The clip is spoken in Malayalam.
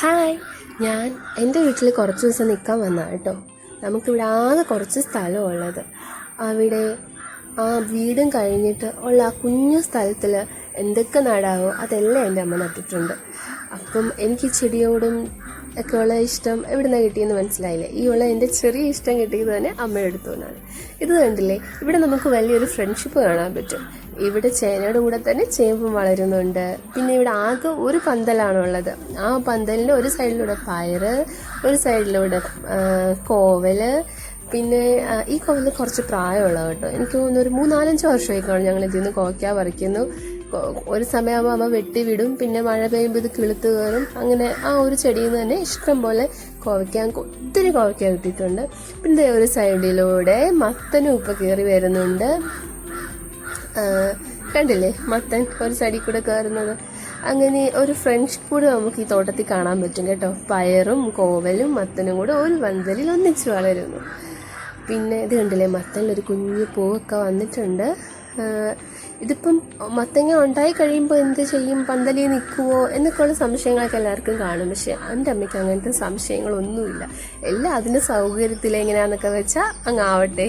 ഹായ്, ഞാൻ എൻ്റെ വീട്ടിൽ കുറച്ച് ദിവസം നിൽക്കാൻ വന്നതാണ് കേട്ടോ. നമുക്കിവിടെ ആകെ കുറച്ച് സ്ഥലമുള്ളത്. അവിടെ ആ വീടും കഴിഞ്ഞിട്ട് ഉള്ള ആ കുഞ്ഞു സ്ഥലത്തിൽ എന്തൊക്കെ നടാവോ അതെല്ലാം എൻ്റെ അമ്മ നട്ടിട്ടുണ്ട്. അപ്പം എനിക്ക് ചെടിയോടും ഒക്കെ ഉള്ള ഇഷ്ടം എവിടെ നിന്നാണ് കിട്ടിയെന്ന് മനസ്സിലായില്ലേ? ഈ ഉള്ള എൻ്റെ ചെറിയ ഇഷ്ടം കിട്ടിയത് തന്നെ അമ്മയുടെ അടുത്തു നിന്നാണ്. ഇത് കണ്ടില്ലേ, ഇവിടെ നമുക്ക് വലിയൊരു ഫ്രണ്ട്ഷിപ്പ് കാണാൻ പറ്റും. ഇവിടെ ചേനയുടെ കൂടെ തന്നെ ചേമ്പും വളരുന്നുണ്ട്. പിന്നെ ഇവിടെ ആകെ ഒരു പന്തലാണുള്ളത്. ആ പന്തലിൻ്റെ ഒരു സൈഡിലൂടെ പയറ്, ഒരു സൈഡിലൂടെ കോവല്. പിന്നെ ഈ കോവല് കുറച്ച് പ്രായമുള്ളത് കേട്ടോ. എനിക്ക് തോന്നുന്നു ഒരു 3-4-5 വർഷമായി കാണും ഞങ്ങൾ ഇതിൽ നിന്ന് കോവയ്ക്ക പറിക്കുന്നു. ഒരു സമയമാകുമ്പോൾ അമ്മ വെട്ടി വിടും. പിന്നെ മഴ പെയ്യുമ്പോൾ ഇത് കിളുത്ത് കയറും. അങ്ങനെ ആ ഒരു ചെടിയിൽ നിന്ന് തന്നെ ഇഷ്ടം പോലെ ഒത്തിരി കോവയ്ക്ക കിട്ടിയിട്ടുണ്ട്. പിന്നെ ഒരു സൈഡിലൂടെ മത്തനും ഉപ്പ് കയറി വരുന്നുണ്ട്. കണ്ടില്ലേ മത്തൻ ഒരു സൈഡിൽ കൂടെ കയറുന്നത്? അങ്ങനെ ഒരു ഫ്രണ്ട്ഷിപ്പ് കൂടെ നമുക്ക് ഈ തോട്ടത്തിൽ കാണാൻ പറ്റും കേട്ടോ. പയറും കോവലും മത്തനും കൂടെ ഒരു പന്തലിൽ ഒന്നിച്ച് വളരുന്നു. പിന്നെ ഇത് കണ്ടില്ലേ, മത്തനിലൊരു കുഞ്ഞു പൂവൊക്കെ വന്നിട്ടുണ്ട്. ഇതിപ്പം മത്തങ്ങ ഉണ്ടായി കഴിയുമ്പോൾ എന്ത് ചെയ്യും, പന്തലിൽ നിൽക്കുമോ എന്നൊക്കെയുള്ള സംശയങ്ങളൊക്കെ എല്ലാവർക്കും കാണും. പക്ഷെ എൻ്റെ അമ്മയ്ക്ക് അങ്ങനത്തെ സംശയങ്ങളൊന്നുമില്ല. എല്ലാം അതിൻ്റെ സൗകര്യത്തിൽ എങ്ങനെയാണെന്നൊക്കെ വെച്ചാൽ അങ്ങ് ആവട്ടെ.